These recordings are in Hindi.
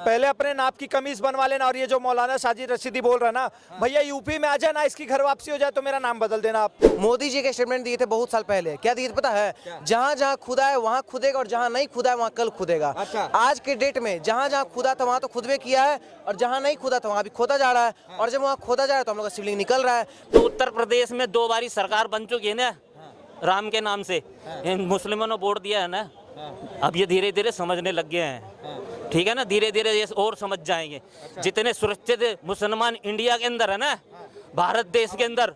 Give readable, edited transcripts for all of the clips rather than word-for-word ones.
पहले अपने नाप की कमीज बनवा लेना। और ये जो मौलाना साजिद रशीदी बोल रहा है ना, भैया यूपी में आ जाए ना, इसकी घर वापसी हो जाए तो मेरा नाम बदल देना आप। मोदी जी के स्टेटमेंट दिए थे बहुत साल पहले, क्या दिए थे पता है? जहाँ जहाँ खुदा है वहाँ खुदेगा, और जहाँ नहीं खुदा है वहाँ कल खुदेगा। आज के डेट में जहाँ जहाँ खुदा था वहाँ तो खुदबे किया है, और जहाँ नहीं खुदा था वहाँ भी खोदा जा रहा है। और जब वहाँ खोदा जा रहा है तो हम लोग का शिवलिंग निकल रहा है। तो उत्तर प्रदेश में 2 बारी सरकार बन चुकी है ना राम के नाम से, इन मुस्लिमों ने वोट दिया है ना। अब ये धीरे धीरे समझने लग गए हैं, ठीक है ना, धीरे धीरे ये और समझ जाएंगे। जितने सुरक्षित मुसलमान इंडिया के अंदर है ना, भारत देश के अंदर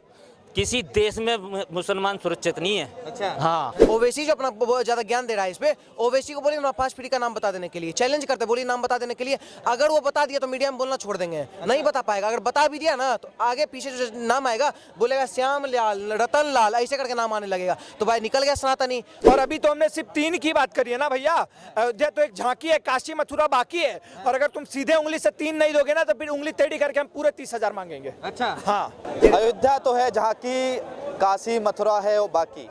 किसी देश में मुसलमान सुरक्षित नहीं है। अच्छा। हाँ, ओवैसी जो अपना बहुत ज्यादा ज्ञान दे रहा है इस पे, ओवैसी को बोलिए 5 पीढ़ी का नाम बता देने के लिए चैलेंज करते, बोलिए नाम बता देने के लिए। अगर वो बता दिया तो मीडिया में बोलना छोड़ देंगे, नहीं बता पाएगा। अगर बता भी दिया ना तो आगे पीछे जो नाम आएगा बोलेगा श्याम लाल, रतन लाल, ऐसे करके नाम आने लगेगा। तो भाई निकल गया सनातनी। और अभी तो हमने सिर्फ 3 की बात करी है ना भैया, अयोध्या तो एक झांकी है, काशी मथुरा बाकी है। और अगर तुम सीधे उंगली से 3 नहीं दोगे ना तो फिर उंगली टेढ़ी करके हम पूरे 30,000 मांगेंगे। अच्छा। हाँ, अयोध्या तो है झांकी, काशी मथुरा है वो बाकी।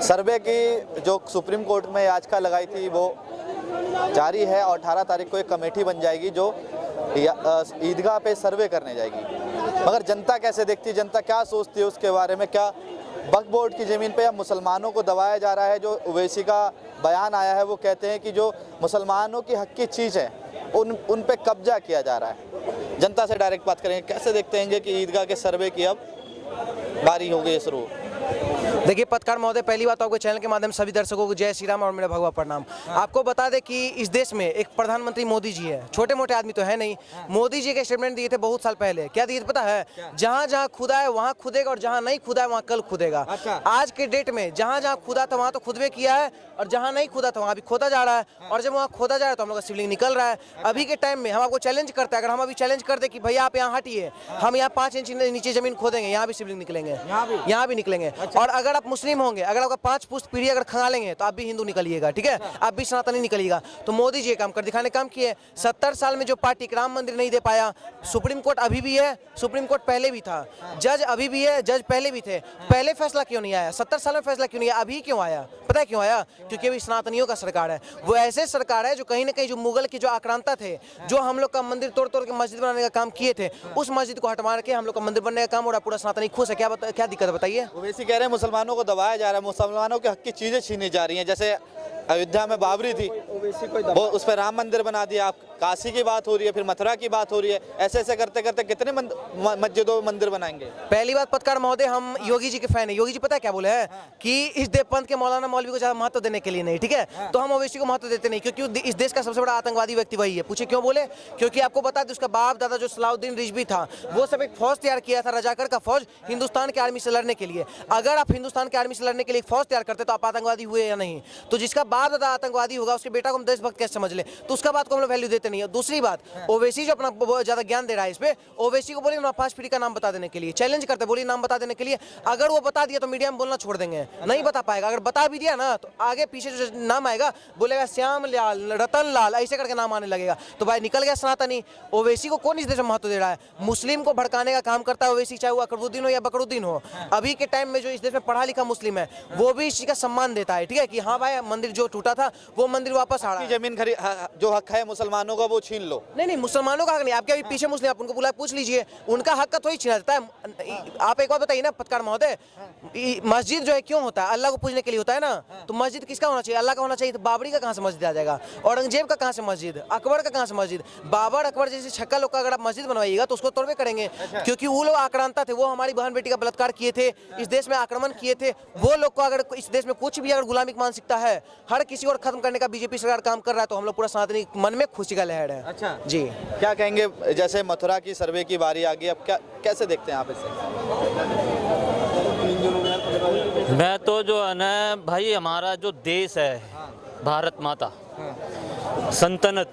सर्वे की जो सुप्रीम कोर्ट में याचिका लगाई थी वो जारी है, और 18 तारीख को एक कमेटी बन जाएगी जो ईदगाह पे सर्वे करने जाएगी। मगर जनता कैसे देखती है, जनता क्या सोचती है उसके बारे में? क्या वक्फ बोर्ड की ज़मीन पे या मुसलमानों को दबाया जा रहा है? जो ओवैसी का बयान आया है वो कहते हैं कि जो मुसलमानों की हक की चीज़ है उन पे कब्जा किया जा रहा है। जनता से डायरेक्ट बात करेंगे, कैसे देखते हैं कि ईदगाह के सर्वे की अब बारी हो गई शुरू? देखिए पत्रकार महोदय, पहली बात आपके चैनल के माध्यम से सभी दर्शकों को जय श्री राम और मेरा भगवा प्रणाम। आपको बता दें कि इस देश में एक प्रधानमंत्री मोदी जी है, छोटे मोटे आदमी तो है नहीं। मोदी जी के स्टेटमेंट दिए थे बहुत साल पहले, क्या दिए थे पता है? जहाँ जहाँ खुदा है वहाँ खुदेगा, और जहाँ नहीं खुदा है वहाँ कल खुदेगा। आज के डेट में जहाँ जहाँ खुदा था वहाँ तो खुदबे किया है, और जहाँ नहीं खुदा था वहाँ भी खोदा जा रहा है। और जब वहाँ खोदा जा रहा है तो हम लोग का शिवलिंग निकल रहा है। अभी के टाइम में हम आपको चैलेंज करते हैं, अगर हम अभी चैलेंज कर दे कि भैया आप यहाँ हटिए, हम यहाँ 5 इंच नीचे जमीन खोदेंगे, यहाँ भी शिवलिंग निकलेंगे, यहाँ भी निकलेंगे। और अगर आप मुस्लिम होंगे, अगर आपका 5 पुश्त पीढ़ी अगर खंगालेंगे तो आप भी हिंदू निकलिएगा, ठीक है? आप भी सनातनी निकलिएगा। तो मोदी जी ये काम कर दिखाने काम किए। 70 साल में जो पार्टी राम मंदिर नहीं दे पाया, सुप्रीम कोर्ट अभी भी है, सुप्रीम कोर्ट पहले भी था, जज अभी भी है, जज पहले भी थे। पहले फैसला क्यों नहीं आया? 70 साल में फैसला क्यों नहीं आया? अभी क्यों आया? पता है क्यों आया? क्योंकि अभी सनातनियों का सरकार है। वो ऐसे सरकार है जो कहीं ना कहीं जो मुगल के जो आक्रांता थे, जो हम लोग का मंदिर तोड़ तोड़ के मस्जिद बनाने का काम किए थे, उस मस्जिद को हटवा के हम लोग का मंदिर बनने का काम हो रहा है। पूरा सनातनी खुश है। क्या दिक्कत है बताइए? ओवैसी कह रहे हैं मुसलमानों को दबाया जा रहा है, मुसलमानों के हक की चीज़ें छीनी जा रही हैं। जैसे अयोध्या में बाबरी थी, वो उस पर राम मंदिर बना दिया। आप काशी की बात हो रही है, फिर मथुरा की बात हो रही है। ऐसे ऐसे करते करते कितने मस्जिदों मंदिर बनाएंगे? पहली बात पत्रकार महोदय, हम योगी जी के फैन है। योगी जी पता है क्या बोले हैं? कि इस देवपंथ के मौलाना मौलवी को ज्यादा महत्व देने के लिए नहीं, ठीक है? तो हम ओवैसी को महत्व देते नहीं, क्योंकि इस देश का सबसे बड़ा आतंकवादी व्यक्ति वही है। पूछे क्यों बोले? क्योंकि आपको बता दें उसका बाप दादा जो सलाउद्दीन रिजवी था, वो सब एक फौज तैयार किया था, रजाकर का फौज, हिंदुस्तान के आर्मी से लड़ने के लिए। अगर आप हिंदुस्तान के आर्मी से लड़ने के लिए फौज तैयार करते तो आप आतंकवादी हुए या नहीं? तो जिसका बाप दादा आतंकवादी होगा उसके बेटा को हम देशभक्त कैसे समझ ले? तो उसका बात को हम लोग वैल्यू देते नहीं है। दूसरी बात, ओवैसी जो अपना बहुत ज्यादा ज्ञान दे रहा है इस पे, ओवैसी को बोलिए 5 पीढ़ी का नाम बता देने के लिए चैलेंज करते, बोलिए नाम बता देने के लिए। अगर वो बता दिया तो मीडिया में बोलना छोड़ देंगे, नहीं बता पाएगा। अगर बता भी दिया ना तो आगे पीछे जो नाम आएगा बोलेगा श्याम लाल, रतन लाल, ऐसे करके नाम आने लगेगा। तो भाई निकल गया सनातनी। ओवैसी को कौन इस देश में महत्व दे रहा है? मुस्लिम को भड़काने का काम करता है ओवैसी, चाहे वो अकबरुद्दीन हो या बकरुद्दीन हो। अभी के टाइम में जो इस देश में पढ़ा लिखा मुस्लिम है वो भी इसी का सम्मान देता है, ठीक है? कि हाँ भाई मंदिर जो टूटा था वो मंदिर वापस आ रहा है। जमीन खरीद जो हक है मुसलमानों का वो छीन लो। नहीं, मुसलमानों का हक नहीं। आपके अभी पीछे मुस्लिम, आप उनको बुला पूछ लीजिए, उनका हक का थोड़ी छीना जाता है। आप एक बात बताइए ना पत्रकार महोदय, मस्जिद जो है क्यों होता है? अल्लाह को पूजने के लिए होता है ना। तो मस्जिद किसका होना चाहिए? अल्लाह का होना चाहिए। तो बाबरी का कहाँ से मस्जिद आ जाएगा? औरंगजेब का कहाँ से मस्जिद? अकबर का कहाँ से मस्जिद? बाबर अकबर जैसे छक्का लोग का अगर आप मस्जिद बनवाइएगा तो उसको तोड़वे करेंगे, क्योंकि वो लोग आक्रांता थे, वो हमारी बहन बेटी का बलात्कार किए थे, इस देश में आक्रमण किए थे। वो लोग को अगर इस देश में कुछ भी अगर गुलामी मानसिकता है, हर किसी को खत्म करने का बीजेपी सरकार काम कर रहा है, तो हम लोग पूरा सनातनी मन में खुशी का लहर है। अच्छा जी, क्या कहेंगे? जैसे मथुरा की सर्वे की बारी आ गई, अब क्या कैसे देखते हैं आप इसे? मैं तो जो है ना भाई, हमारा जो देश है भारत माता, सल्तनत,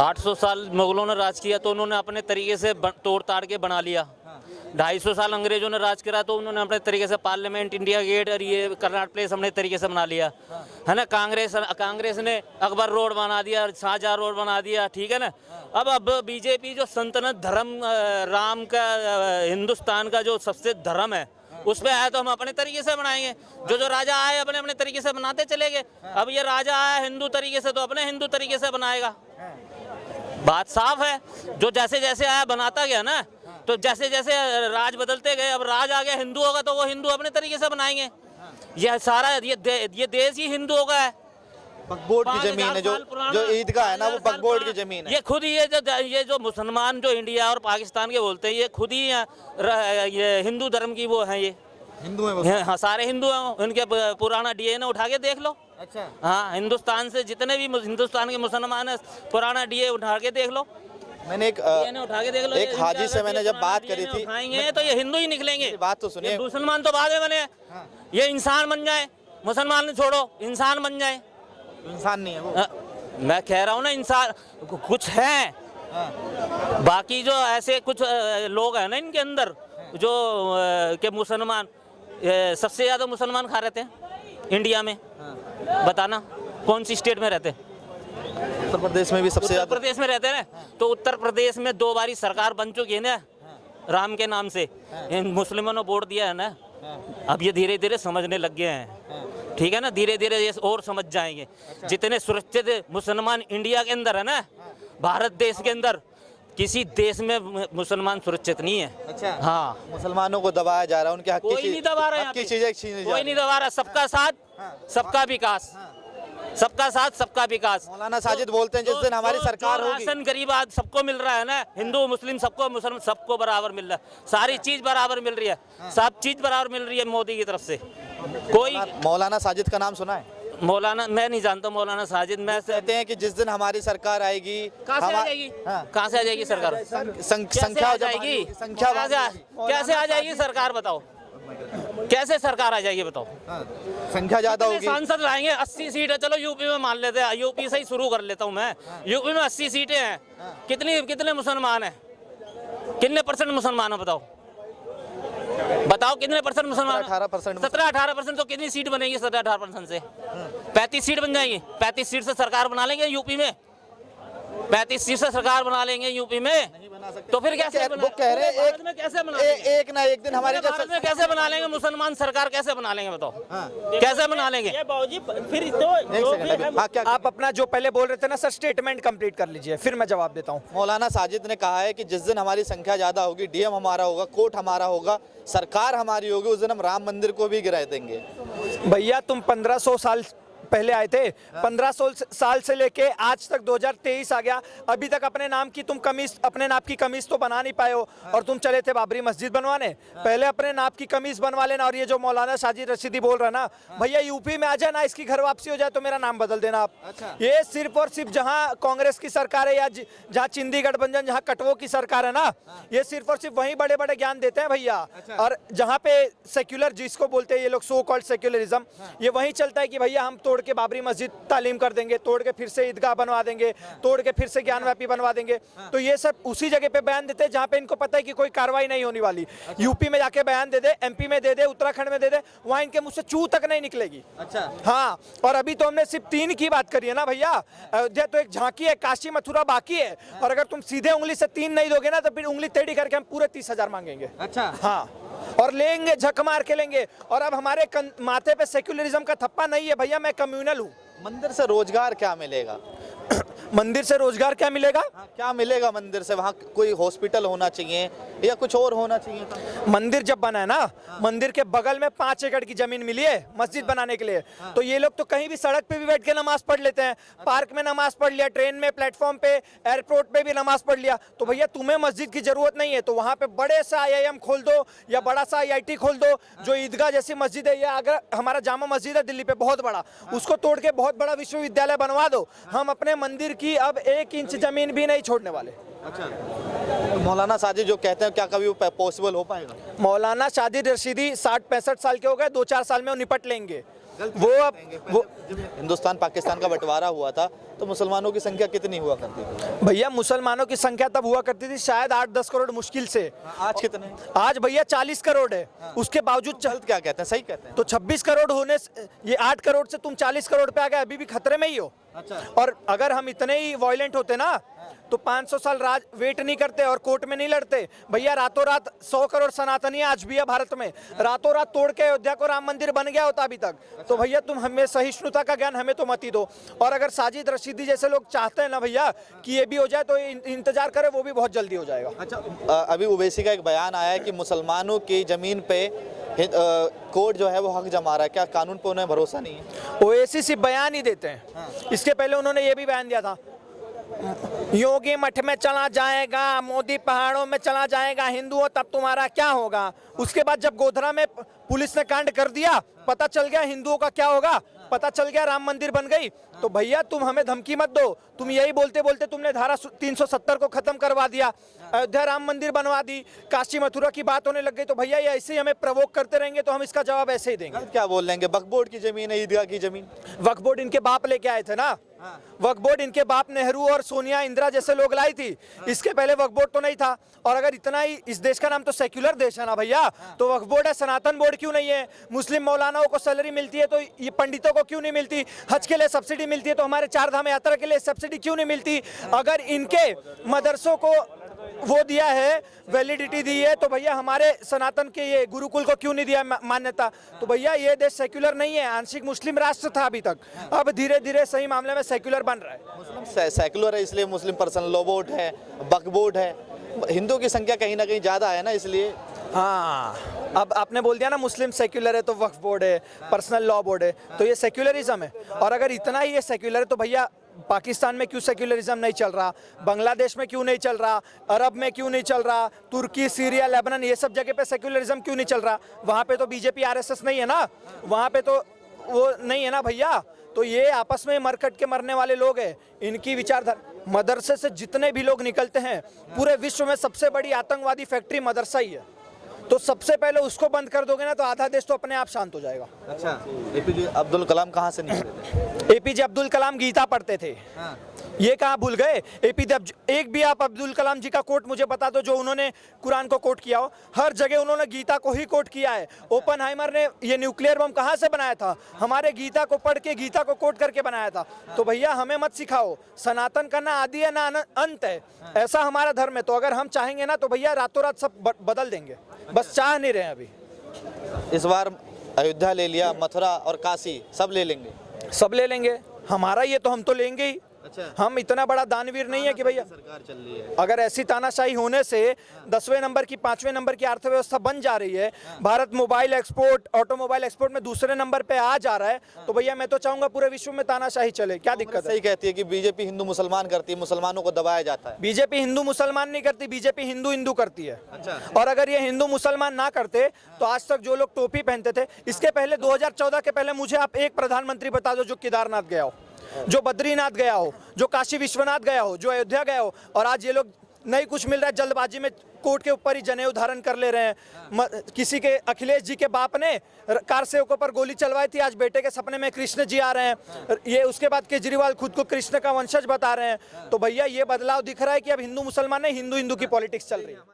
800 साल मुगलों ने राज किया तो उन्होंने अपने तरीके से तोड़ ताड़ के बना लिया। 250 साल अंग्रेजों ने राज करा तो उन्होंने अपने तरीके से पार्लियामेंट, इंडिया गेट और ये कर्नाट प्लेस अपने तरीके से बना लिया, है ना। कांग्रेस ने अकबर रोड बना दिया, शाहजहां रोड बना दिया, ठीक है ना। अब बीजेपी जो सल्तनत धर्म, राम का, हिंदुस्तान का जो सबसे धर्म है उस पे आया तो हम अपने तरीके से बनाएंगे। जो राजा आए अपने अपने तरीके से बनाते चले गए। अब ये राजा आया हिंदू तरीके से तो अपने हिंदू तरीके से बनाएगा। बात साफ है। जो जैसे जैसे आया बनाता गया ना, तो जैसे जैसे राज बदलते गए, अब राज आ गया हिंदू होगा तो वो हिंदू अपने तरीके से बनाएंगे। ये सारा ये देश ही हिंदुओं का है। बकबोर्ड की जमीन है, जो ईदगाह है ना, वो बकबोर्ड की जमीन है। ये खुद ही ये जो मुसलमान जो इंडिया और पाकिस्तान के बोलते हैं, ये खुद ही ये हिंदू धर्म की वो है। ये हिंदू है हाँ, सारे हिंदू हैं। उनके पुराना डीएनए उठा के देख लो। अच्छा। हाँ, हिंदुस्तान से जितने भी हिंदुस्तान के मुसलमान हैं, पुराना डीए उठा के देख लो। मैंने उठा के देख लो। एक हाजी से मैंने जब बात करी थी, उठाएंगे तो ये हिंदू ही निकलेंगे। बात तो सुनिए। मुसलमान तो बाद में बने। ये इंसान बन जाए, मुसलमान छोड़ो, इंसान बन जाए। इंसान नहीं है वो। मैं कह रहा हूँ ना, इंसान कुछ है। बाकी जो ऐसे कुछ लोग हैं ना इनके अंदर, जो के मुसलमान सबसे ज्यादा मुसलमान खा रहते हैं इंडिया में। बताना कौन सी स्टेट में रहते हैं? उत्तर प्रदेश में भी सबसे उत्तर ज्यादा। प्रदेश में रहते हैं ना। तो उत्तर प्रदेश में 2 बारी सरकार बन चुकी है ना, राम के नाम से। इन मुस्लिमों ने वोट दिया है ना। अब ये धीरे धीरे समझने लग गए हैं, ठीक है ना। धीरे धीरे ये और समझ जाएंगे। जितने सुरक्षित मुसलमान इंडिया के अंदर है ना, भारत देश के अंदर किसी देश में मुसलमान सुरक्षित नहीं है। अच्छा। हाँ, मुसलमानों को दबाया जा रहा है, उनके हक कोई नहीं दबा रहा है यहाँ पे। चीजें छीनी जा कोई रही नहीं दबा रहा। सबका साथ, सबका विकास। सबका साथ, सबका विकास। मौलाना साजिद बोलते हैं जिस दिन हमारी सरकार होगी, राशन गरीब आज सबको मिल रहा है ना, हिंदू मुस्लिम सबको, मुसलमान सबको बराबर मिल रहा है। सारी चीज बराबर मिल रही है, सब चीज बराबर मिल रही है मोदी की तरफ से। कोई मौलाना साजिद का नाम सुना है? मौलाना मैं नहीं जानता मौलाना साजिद। मैं कहते हैं कि जिस दिन हमारी सरकार आएगी, कहाँ से आ जाएगी? कहाँ से आ जाएगी सरकार? संख्या आ जाएगी? संख्या कैसे आ जाएगी सरकार? बताओ कैसे सरकार आ जाएगी? बताओ। संख्या ज्यादा कितने होगी। सांसद लाएंगे? 80 सीट है। चलो यूपी में मान लेते हैं, यूपी से ही शुरू कर लेता हूँ मैं। यूपी में 80 सीटें हैं। कितने मुसलमान हैं? कितने परसेंट मुसलमान है? बताओ कितने परसेंट मुसलमान? 18%। 17-18%। तो कितनी सीट बनेगी 17-18% से? 35 सीट बन जाएंगी। 35 सीट से सरकार बना लेंगे यूपी में। 35 सीट से सरकार बना लेंगे यूपी में। तो फिर कैसे वो कह रहे हैं भारत में कैसे बना लेंगे? एक ना एक दिन हमारे भारत में कैसे बना लेंगे? मुसलमान सरकार कैसे बना लेंगे? बताओ कैसे बना लेंगे? ये बाबूजी फिर तो हाँ, क्या आप अपना जो पहले बोल रहे थे ना सर, स्टेटमेंट कंप्लीट कर लीजिए, फिर मैं जवाब देता हूँ। मौलाना साजिद ने कहा है कि जिस दिन हमारी संख्या ज्यादा होगी, डीएम हमारा होगा, कोर्ट हमारा होगा, सरकार हमारी होगी, उस दिन हम राम मंदिर को भी गिरा देंगे। भैया तुम 1500 साल पहले आए थे। 1500 साल से लेके आज तक 2023 आ गया, अभी तक अपने नाम की तुम कमीज, अपने नाम की कमीज तो बना नहीं पाए हो। और तुम चले थे बाबरी मस्जिद बनवाने। पहले अपने नाम की कमीज बनवा लेना। और ये जो मौलाना साजिद रशीदी बोल रहा है ना, भैया यूपी में आ जाए ना, इसकी घर वापसी हो जाए तो मेरा नाम बदल देना आप। ये सिर्फ और सिर्फ जहाँ कांग्रेस की सरकार है या जहाँ चिंदी गठबंधन, जहाँ कटवों की सरकार है ना, ये सिर्फ और सिर्फ वही बड़े बड़े ज्ञान देते हैं भैया। और जहाँ पे सेक्युलर जिसको बोलते हैं ये लोग, सो कॉल्ड सेक्युलरिज्म, ये वही चलता है कि भैया हम तोड़ के बाबरी मस्जिद तालीम कर देंगे, तोड़ के फिर से ईदगाह बनवा देंगे, तोड़ के फिर से ज्ञानव्यापी बनवा देंगे। तो ये सब उसी जगह पे बयान देते हैं जहाँ पे इनको पता है कि कोई कार्रवाई नहीं होने वाली। यूपी में जाके बयान दे दे, एमपी में दे दे, उत्तराखंड में दे दे, वहाँ इनके मुंह से चू तक नहीं निकलेगी। अच्छा। हाँ, और अभी तो हमने सिर्फ 3 की बात करी है ना भैया। अयोध्या तो एक झांकी है, काशी मथुरा बाकी है। और अगर तुम सीधे उंगली से 3 नहीं दोगे ना, तो फिर उंगली टेढ़ी करके हम पूरे 30,000 मांगेंगे। अच्छा। हाँ, और लेंगे, झक मार के लेंगे। और अब हमारे माथे पे सेक्युलरिज्म का थप्पा नहीं है भैया, मैं कम्युनल हूँ। मंदिर से रोजगार क्या मिलेगा? मंदिर से रोजगार क्या मिलेगा? हाँ, क्या मिलेगा मंदिर से? वहाँ कोई हॉस्पिटल होना चाहिए या कुछ और होना चाहिए था? मंदिर जब बना है ना, मंदिर के बगल में 5 एकड़ की जमीन मिली है मस्जिद बनाने के लिए। तो ये लोग तो कहीं भी सड़क पे भी बैठ के नमाज पढ़ लेते हैं, पार्क में नमाज पढ़ लिया, ट्रेन में, प्लेटफॉर्म पे, एयरपोर्ट पे भी नमाज पढ़ लिया। तो भैया तुम्हें मस्जिद की जरूरत नहीं है तो वहाँ पे बड़े सा IIM खोल दो या बड़ा सा IIT खोल दो। जो ईदगाह जैसी मस्जिद है, या अगर हमारा जामा मस्जिद है दिल्ली पे बहुत बड़ा, उसको तोड़ के बहुत बड़ा विश्वविद्यालय बनवा दो। हम अपने मंदिर की अब 1 इंच जमीन भी नहीं छोड़ने वाले। अच्छा। तो मौलाना साजिद जो कहते हैं, क्या कभी वो पॉसिबल हो पाएगा? मौलाना साजिद रशीदी 60-65 साल के हो गए, 2-4 साल में वो निपट लेंगे। वो हिंदुस्तान पाकिस्तान का बंटवारा हुआ था तो मुसलमानों की संख्या कितनी हुआ करती थी? भैया मुसलमानों की संख्या तब हुआ करती थी शायद 8-10 करोड़ मुश्किल से। आज कितने? आज भैया 40 करोड़ है। उसके बावजूद गलत क्या कहते हैं, सही कहते हैं? तो 26 करोड़ होने ये 8 करोड़ से तुम 40 करोड़ पे आ गए, अभी भी खतरे में ही हो। अच्छा। और अगर हम इतने ही वायलेंट होते ना तो 500 साल राज वेट नहीं करते और कोर्ट में नहीं लड़ते भैया। रातों रात 100 करोड़ सनातनी आज भी है भारत में, रातों रात तोड़ के अयोध्या को राम मंदिर बन गया होता अभी तक। तो भैया तुम हमें सहिष्णुता का ज्ञान हमें तो मत ही दो। और अगर साजिद रशीदी जैसे लोग चाहते हैं ना भैया कि ये भी हो जाए, तो इंतजार करें, वो भी बहुत जल्दी हो जाएगा। अच्छा, अभी ओवैसी का एक बयान आया है कि मुसलमानों की जमीन पे कोर्ट जो है वो हक जमा रहा है, क्या कानून पे उन्हें भरोसा नहीं है? ओवैसी सिर्फ बयान ही देते हैं। इसके पहले उन्होंने ये भी बयान दिया था, योगी मठ में चला जाएगा, मोदी पहाड़ों में चला जाएगा, हिंदुओं तब तुम्हारा क्या होगा। उसके बाद जब गोधरा में पुलिस ने कांड कर दिया, पता चल गया हिंदुओं का क्या होगा, पता चल गया राम मंदिर बन गई। तो भैया तुम हमें धमकी मत दो, तुम यही बोलते बोलते तुमने धारा 370 को खत्म करवा दिया, अयोध्या राम मंदिर बनवा दी, काशी मथुरा की बात होने लग गई। तो भैया ये ऐसे ही हमें प्रवोक करते रहेंगे तो हम इसका जवाब ऐसे ही देंगे। क्या बोल लेंगे? वक्फ बोर्ड की जमीन है, ईदगाह की जमीन। वक्फ बोर्ड इनके बाप लेके आए थे ना, वक्फ बोर्ड इनके बाप नेहरू और सोनिया इंदिरा जैसे लोग लाई थी। इसके पहले वक्फ बोर्ड तो नहीं था। और अगर इतना ही, इस देश का नाम तो सेक्युलर देश है ना भैया, तो वक्फ बोर्ड है, सनातन बोर्ड क्यों नहीं है? मुस्लिम मौलानाओं को सैलरी मिलती है तो ये पंडितों को क्यों नहीं मिलती? हज के लिए सब्सिडी मिलती है तो हमारे चार धाम यात्रा के लिए सब्सिडी क्यों नहीं मिलती? अगर इनके मदरसों को वो दिया है, वैलिडिटी दी है, तो भैया हमारे सनातन के ये गुरुकुल को क्यों नहीं दिया मान्यता? तो भैया ये देश सेक्युलर नहीं है, आंशिक मुस्लिम राष्ट्र था अभी तक, अब धीरे धीरे सही मामले में सेक्युलर बन रहा है। मुस्लिम सेक्युलर है इसलिए मुस्लिम पर्सनल लॉ बोर्ड है, वक्फ बोर्ड है, हिंदू की संख्या कहीं ना कहीं ज़्यादा है ना, इसलिए। हाँ, अब आपने बोल दिया ना मुस्लिम सेक्युलर है तो वक्फ बोर्ड है, पर्सनल लॉ बोर्ड है, तो ये सेक्युलरिज्म है। और अगर इतना ही ये सेक्युलर है तो भैया पाकिस्तान में क्यों सेक्युलरिज्म नहीं चल रहा, बांग्लादेश में क्यों नहीं चल रहा, अरब में क्यों नहीं चल रहा, तुर्की, सीरिया, लेबनान, ये सब जगह पे सेक्युलरिज्म क्यों नहीं चल रहा? वहाँ पे तो बीजेपी आरएसएस नहीं है ना, वहाँ पे तो वो नहीं है ना भैया। तो ये आपस में मरकट के मरने वाले लोग हैं, इनकी विचारधारा। मदरसे से जितने भी लोग निकलते हैं, पूरे विश्व में सबसे बड़ी आतंकवादी फैक्ट्री मदरसा ही है। तो सबसे पहले उसको बंद कर दोगे ना तो आधा देश तो अपने आप शांत हो जाएगा। अच्छा, एपीजे अब्दुल कलाम कहाँ से निकले थे? एपीजे अब्दुल कलाम गीता पढ़ते थे। ये कहाँ भूल गए? एक भी आप अब्दुल कलाम जी का कोट मुझे बता दो जो उन्होंने कुरान को कोट किया हो। हर जगह उन्होंने गीता को ही कोट किया है। ओपनहाइमर ने ये न्यूक्लियर बम कहाँ से बनाया था? हमारे गीता को पढ़ के, गीता को कोट करके बनाया था। तो भैया हमें मत सिखाओ, सनातन का ना आदि है ना अंत है, ऐसा हमारा धर्म है। तो अगर हम चाहेंगे ना तो भैया रातों रात सब बदल देंगे, बस चाह नहीं रहे अभी। इस बार अयोध्या ले लिया, मथुरा और काशी सब ले लेंगे? सब ले लेंगे, हमारा ये तो हम तो लेंगे ही। अच्छा, हम इतना बड़ा दानवीर नहीं है कि भैया सरकार चल रही है। अगर ऐसी तानाशाही होने से 10वें नंबर की 5वें नंबर की अर्थव्यवस्था बन जा रही है, Bharat mobile export, automobile export में दूसरे नंबर पे आ जा रहा है, तो भैया मैं तो चाहूंगा पूरे विश्व में तानाशाही चले। क्या दिक्कत है? सही कहती है कि बीजेपी हिंदू मुसलमान करती है, मुसलमानों को दबाया जाता है। बीजेपी हिंदू मुसलमान नहीं करती, बीजेपी हिंदू हिंदू करती है। अच्छा। और अगर ये हिंदू मुसलमान ना करते तो आज तक जो लोग टोपी पहनते थे, इसके पहले 2014 के पहले मुझे आप एक प्रधानमंत्री बता दो जो केदारनाथ गया हो, जो बद्रीनाथ गया हो, जो काशी विश्वनाथ गया हो, जो अयोध्या गया हो। और आज ये लोग नहीं कुछ मिल रहा है, जल्दबाजी में कोर्ट के ऊपर ही जनेऊ धारण कर ले रहे हैं। किसी के अखिलेश जी के बाप ने कार सेवकों पर गोली चलवाई थी, आज बेटे के सपने में कृष्ण जी आ रहे हैं। ये उसके बाद केजरीवाल खुद को कृष्ण का वंशज बता रहे हैं। तो भैया ये बदलाव दिख रहा है कि अब हिंदू मुसलमान नहीं, हिंदू हिंदू की पॉलिटिक्स चल रही है।